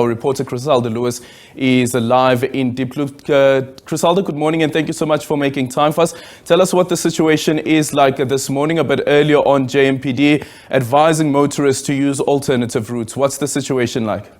Our reporter Chriselda Lewis is live in Diepkloof. Chriselda, good morning and thank you so much for making time for us. Tell us what the situation is like this morning. A bit earlier on, JMPD advising motorists to use alternative routes. What's the situation like?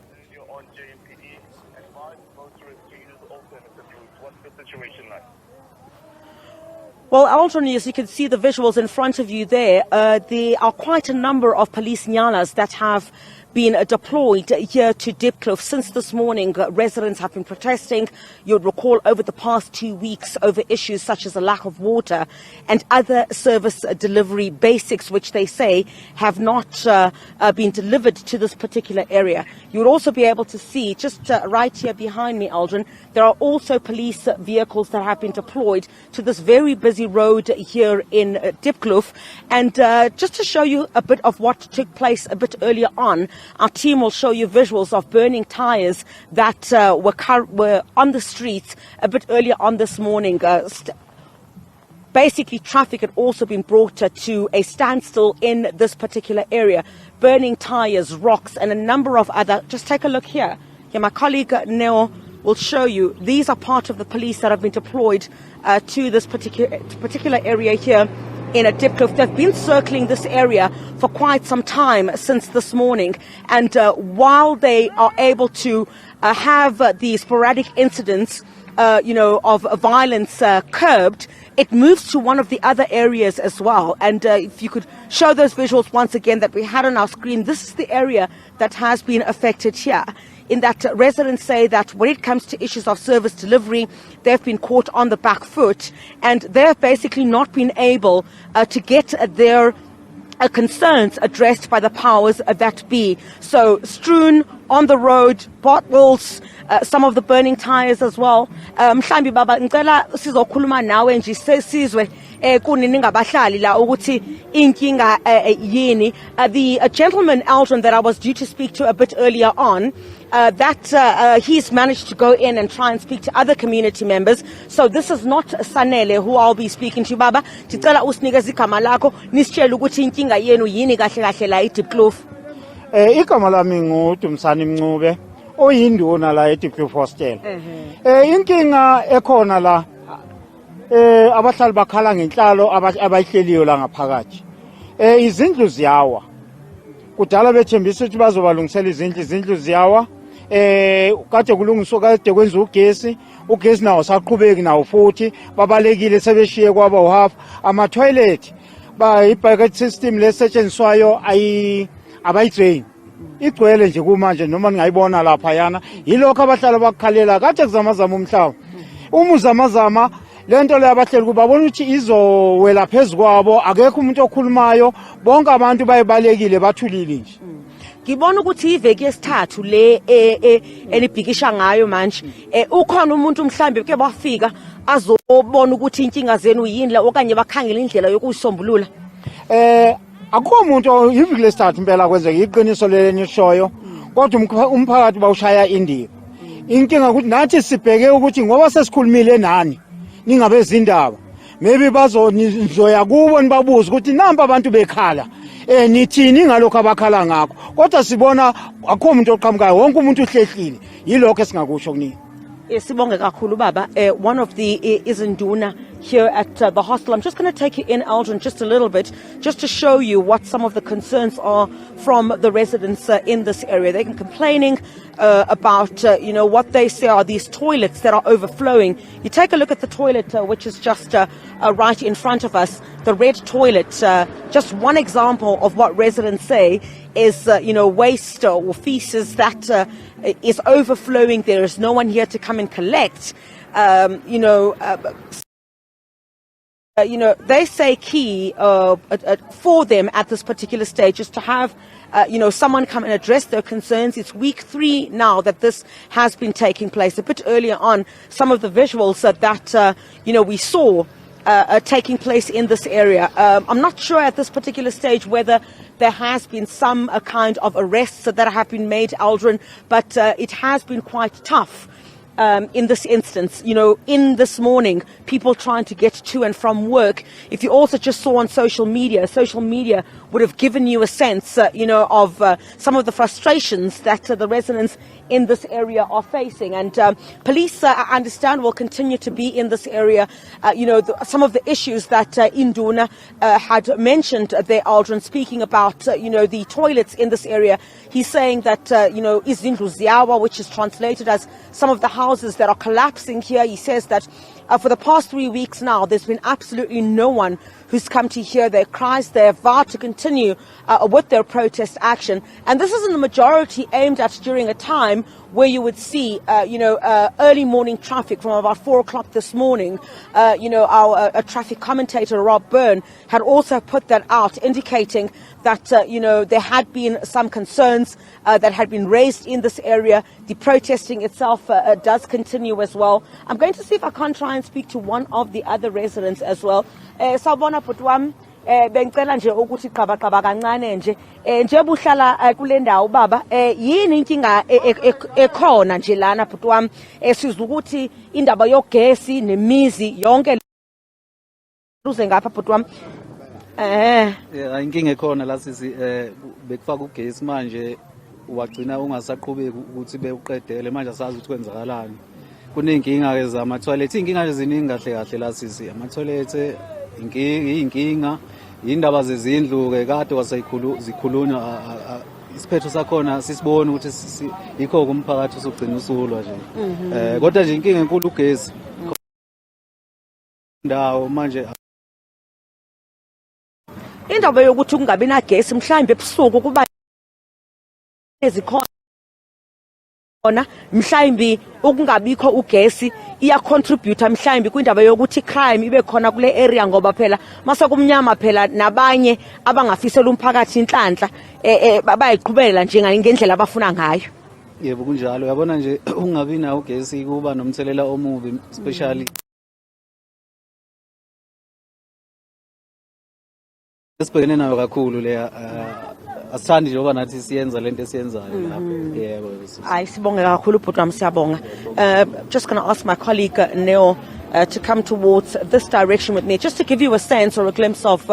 Well, Aldrin, as you can see the visuals in front of you there are quite a number of police nyalas that have been deployed here to Diepkloof. Since this morning, residents have been protesting, you'd recall, over the past 2 weeks over issues such as a lack of water and other service delivery basics, which they say have not been delivered to this particular area. You would also be able to see, just right here behind me, Aldrin, there are also police vehicles that have been deployed to this very busy road here in Diepkloof. And just to show you a bit of what took place a bit earlier on, our team will show you visuals of burning tyres that were on the streets a bit earlier on this morning. Basically, traffic had also been brought to a standstill in this particular area. Burning tyres, rocks, and a number of other. Just take a look here. Here, my colleague Neo will show you. These are part of the police that have been deployed to this particular area here in Diepkloof. They've been circling this area for quite some time since this morning, and while they are able to have the sporadic incidents of violence curbed, it moves to one of the other areas as well. And if you could show those visuals once again that we had on our screen, this is the area that has been affected here. In that residents say that when it comes to issues of service delivery, they've been caught on the back foot and they've basically not been able to get their concerns addressed by the powers that be. So strewn on the road, bottles, some of the burning tyres as well. Mhlambi baba ngicela sizokhuluma nawe nje sesizwe kunini ngabahlali la ukuthi inkinga yini. The gentleman, Aldrin, that I was due to speak to a bit earlier on, he's managed to go in and try and speak to other community members. So this is not Sanele who I'll be speaking to. Baba, ndicela usinikeze igama lakho nisitshele ukuthi inkinga yenu yini kahle kahle la eDiepkloof. Igama lami nguDumsani Mncube oyinduna la eDiepkloof Hostel. Inkinga ekhona la abahlali bakhala ngenhlalo abayihleliyo la ngaphakathi. Izindlu ziyawa. Kudala bethembisa ukuthi bazobalungisela izindlu ziyawa. Kade kulungiswa kade kwenza ugesi nawo saqhubeki nawo futhi babalekile sebeshiye kwaba uhalf ama toilet i-bucket system lesetshenziswayo abayitrain igcwele nje kumanje noma ngiyayibona lapha yana yilokho abahlala bakukhalela kade kuzamazama umhlaba umuzamazama lento le abahleli kubabona ukuthi izowela phezukwabo akekho umuntu okhulumayo bonke abantu bayibalekile bathulile nje. Ngibona ukuthi iveki yesithathu le enibhikisha ngayo manje ukhona umuntu mhlambi ke bafika azobona ukuthi inkinga zenu yini la okanye bakhangela indlela yokuyisombulula. Akukho umuntu iviki lesithathu impela kwenzeka iqiniso leli nishoyo kodwa umphakathi bawushaya indiva. Inkinga ukuthi nathi sibheke ukuthi ngoba sesikhulumile nani ningabezindaba maybe bazonizoya kubo nibabuza ukuthi namba abantu bekhala nithini ngalokho abakhala ngakho kodwa sibona akho umuntu oqhamukayo wonke umuntu uhlehlile yilokho esingakusho kunini. Sibonge kakhulu baba. One of the izinduna here at the hostel. I'm just going to take you in, Aldrin, just a little bit, just to show you what some of the concerns are from the residents in this area. They're complaining about, what they say are these toilets that are overflowing. You take a look at the toilet, which is just right in front of us, the red toilet. Just one example of what residents say is, waste or feces that is overflowing. There is no one here to come and collect. They say key for them at this particular stage is to have, someone come and address their concerns. It's week 3 now that this has been taking place. A bit earlier on, some of the visuals that we saw taking place in this area. I'm not sure at this particular stage whether there has been some kind of arrests that have been made, Aldrin, but it has been quite tough in this instance. In this morning, people trying to get to and from work. If you also just saw on social media would have given you a sense, of some of the frustrations that the residents in this area are facing. And police, I understand, will continue to be in this area. Some of the issues that Induna had mentioned there, Aldrin, speaking about, the toilets in this area. He's saying that, Izindlu Ziyawa, which is translated as some of the houses that are collapsing here. He says that for the past 3 weeks now, there's been absolutely no one who's come to hear their cries. They have vowed to continue with their protest action. And this is in the majority aimed at during a time where you would see, early morning traffic from about 4 o'clock this morning. Our traffic commentator, Rob Byrne, had also put that out, indicating that, there had been some concerns that had been raised in this area. The protesting itself does continue as well. I'm going to see if I can't try and speak to one of the other residents as well. Sawubona bhuti wami, bengicela nje ukuthi qaba kancane nje njengoba uhlala kule ndawo baba, yini inkinga ekhona nje lana bhuti wami? Sizwe ukuthi indaba yogesi nemizi yonke luze ngapha bhuti wami. Inkinga ekhona la sisi bekufaka ugesi manje wagcina ungasaqhubeki ukuthi bewuqedele manje asazi ukuthi kwenzakalani. Kunenkinga ke zama toilet, inkinga nje ziningi kahle la sisi. Ama toilet inkinga, indaba zezindlu ke kade wasezikhulunywa isiphetho sakhona sisibona ukuthi yikho kumphakathi usugcina usulwa nje. Kodwa nje inkinga enkulu ugesi. Ndawo manje indaba yokuthi kungabi na gesi mhlawumbe ebusuku kuba ezikhona mhlawumbe ukungabikho ugesi iya contribute mhlawumbe kwindaba yokuthi crime ibe khona kule area, ngoba phela mase kumnyama phela nabanye abangafisela umphakathi inhlanhla bayiqhubela nje ngendlela abafuna ngayo. Yebo kunjalo, uyabona nje ungabi na ugesi kuba nomthelela omubi, especially esibhekene nayo kakhulu leya asithandi njengoba nathi siyenza lento esiyenzayo lapha. Yebo sibonge kakhulu bhuti wami, siyabonga. Just going to ask my colleague Neo to come towards this direction with me, just to give you a sense or a glimpse of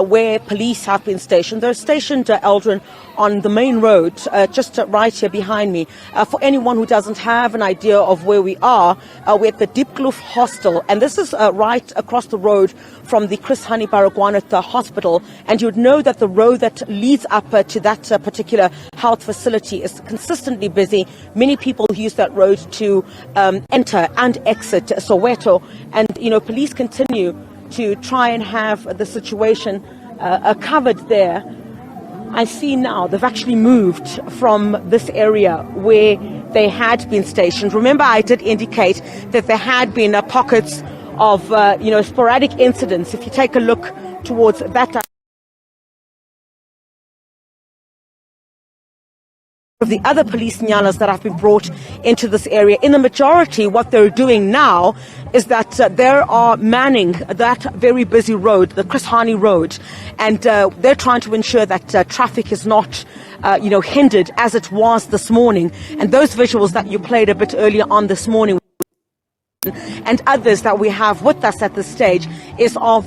where police have been stationed. They're stationed, Eldrin, on the main road, just right here behind me. For anyone who doesn't have an idea of where we are, we're at the Diepkloof Hostel, and this is right across the road from the Chris Hani Baragwanath Hospital. And you'd know that the road that leads up to that particular health facility is consistently busy. Many people use that road to enter and exit Soweto, and police continue to try and have the situation covered there. I see now they've actually moved from this area where they had been stationed. Remember, I did indicate that there had been pockets of sporadic incidents. If you take a look towards that of the other police nyalas that have been brought into this area. In the majority, what they're doing now is that they are manning that very busy road, the Chris Hani Road, and they're trying to ensure that traffic is not hindered as it was this morning. And those visuals that you played a bit earlier on this morning and others that we have with us at this stage is of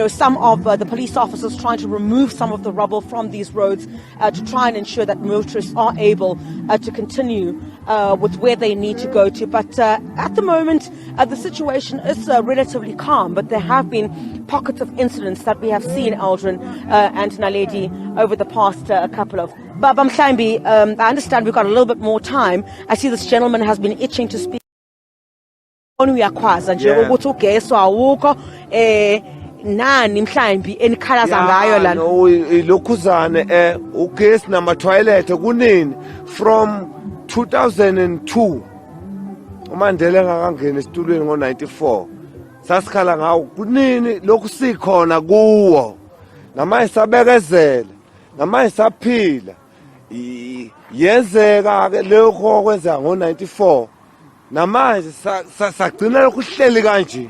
some of the police officers trying to remove some of the rubble from these roads to try and ensure that motorists are able to continue with where they need to go to. But at the moment, the situation is relatively calm, but there have been pockets of incidents that we have seen, Aldrin and Naledi, over the past couple of... Baba Mhlambi, I understand we've got a little bit more time. I see this gentleman has been itching to speak. Nani mhlambi enikhalaza ngayo lana lokhuzane ugesi nama toilet kunini from 2002 uMandela engakangena esitulweni ngo94 sasikhala ngawo kunini lokhu sikhona kuwo namaye sabekezela namaye saphila yenzeka ke lokho kwenza ngo94 namanje sagcina lokhu hleli kanje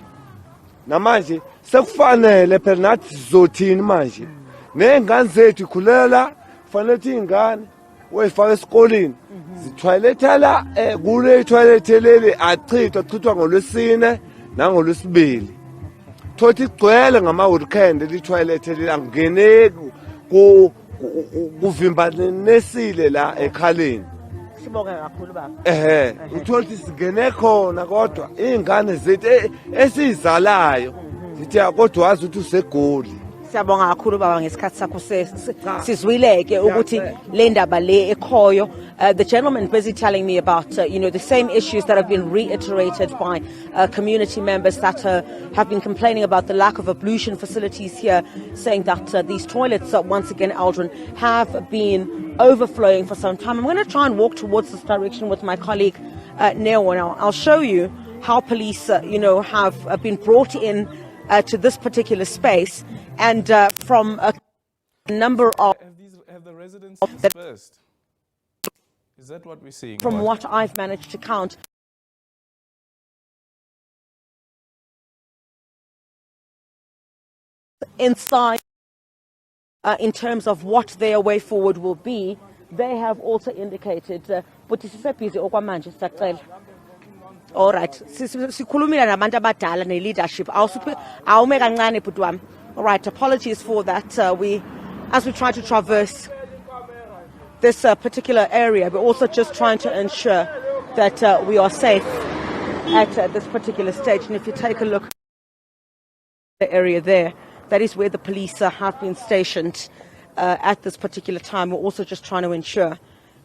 namanje sekufanele phela nathi sizothini manje nengane zethu ikhulela fanele ukuthi ingane wayifaka esikoleni zithoyilethela kule toilet leli achithwa ngolwesine nangolwesibili thothi igcwele ngama-weekend li-toilet leli angeneki kuvimbanesile la ekhaleni Sibonge kakhulu baba. uthola ukuthi singene khona kodwa iy'ngane zethu esiyizalayo zithi kodwa wazi ukuthi usegoli. Siyabonga kakhulu baba ngesikhathi sakho sizwileke ukuthi le ndaba le ekhoyo. The gentleman busy telling me about the same issues that have been reiterated by community members that have been complaining about the lack of ablution facilities here, saying that these toilets once again, Aldrin, have been overflowing for some time. I'm going to try and walk towards this direction with my colleague Neo, and I'll show you how police have been brought in to this particular space, and from a number of Have the residents that dispersed? Is that what we're seeing? from what I've managed to count, inside in terms of what their way forward will be, they have also indicated but busy okwamanje siyacela. All right, sikhulumile nabantu abadala ne-leadership awume kancane bhuti wami. All right, apologies for that. As we try to traverse this particular area, we're also just trying to ensure that we are safe at this particular stage. And if you take a look at the area there, that is where the police have been stationed at this particular time. We're also just trying to ensure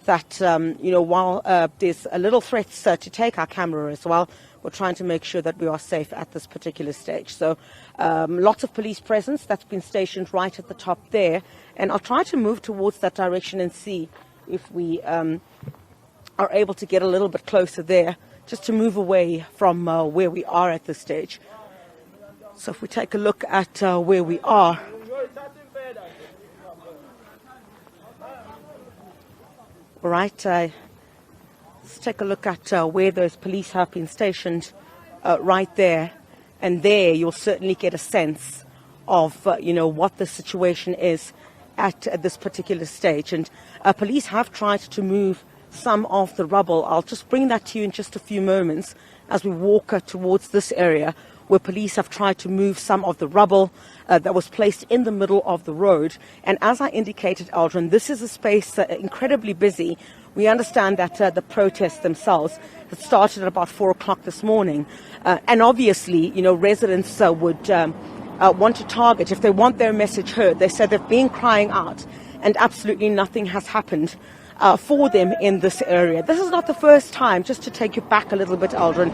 that, while there's a little threat to take our camera as well, we're trying to make sure that we are safe at this particular stage. So lots of police presence that's been stationed right at the top there. And I'll try to move towards that direction and see if we are able to get a little bit closer there, just to move away from where we are at this stage. So if we take a look at where we are, right, let's take a look at where those police have been stationed right there. And there you'll certainly get a sense of, what the situation is at this particular stage. And police have tried to move some of the rubble. I'll just bring that to you in just a few moments as we walk towards this area where police have tried to move some of the rubble that was placed in the middle of the road. And as I indicated, Aldrin, this is a space incredibly busy. We understand that the protests themselves had started at about 4 o'clock this morning. And obviously, residents would want to target, if they want their message heard. They said they've been crying out and absolutely nothing has happened for them in this area. This is not the first time, just to take you back a little bit, Aldrin,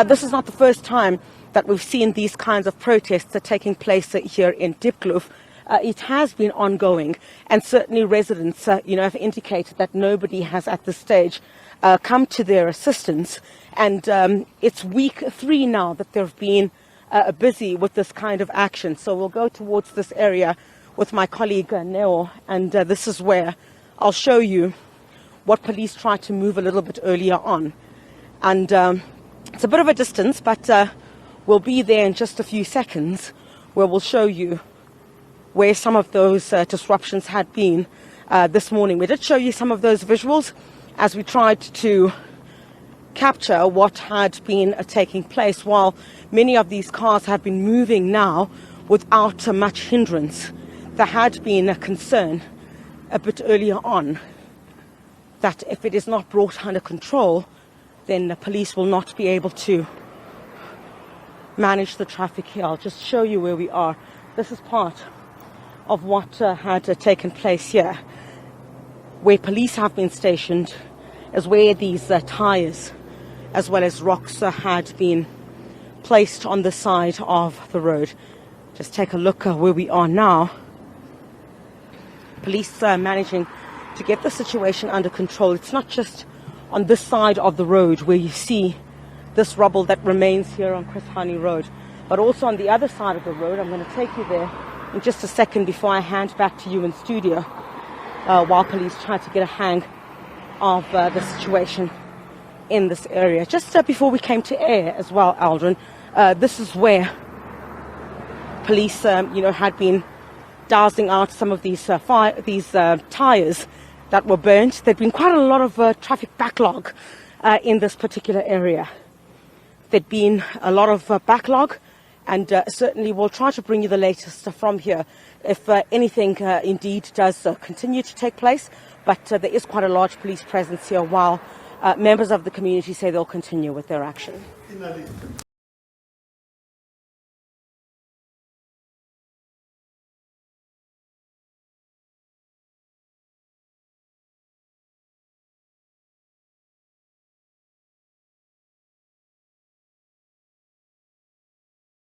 this is not the first time that we've seen these kinds of protests are taking place here in Diepkloof. It has been ongoing, and certainly residents, have indicated that nobody has at this stage come to their assistance. And it's week 3 now that they've been busy with this kind of action. So we'll go towards this area with my colleague Neo, and this is where I'll show you what police tried to move a little bit earlier on. And it's a bit of a distance, but we'll be there in just a few seconds, where we'll show you where some of those disruptions had been this morning. We did show you some of those visuals as we tried to capture what had been taking place, while many of these cars have been moving now without much hindrance. There had been a concern a bit earlier on that if it is not brought under control, then the police will not be able to manage the traffic here. I'll just show you where we are. This is part of what had taken place here. Where police have been stationed is where these tyres as well as rocks had been placed on the side of the road. Just take a look where we are now. Police managing to get the situation under control. It's not just on this side of the road where you see this rubble that remains here on Chriselda Road, but also on the other side of the road. I'm going to take you there in just a second before I hand back to you in studio, while police try to get a hang of the situation in this area. Just before we came to air as well, Aldrin, this is where police, had been dousing out some of these tyres that were burnt. There'd been quite a lot of traffic backlog in this particular area. There'd been a lot of backlog, and certainly we'll try to bring you the latest from here if anything indeed does continue to take place. But there is quite a large police presence here, while members of the community say they'll continue with their action.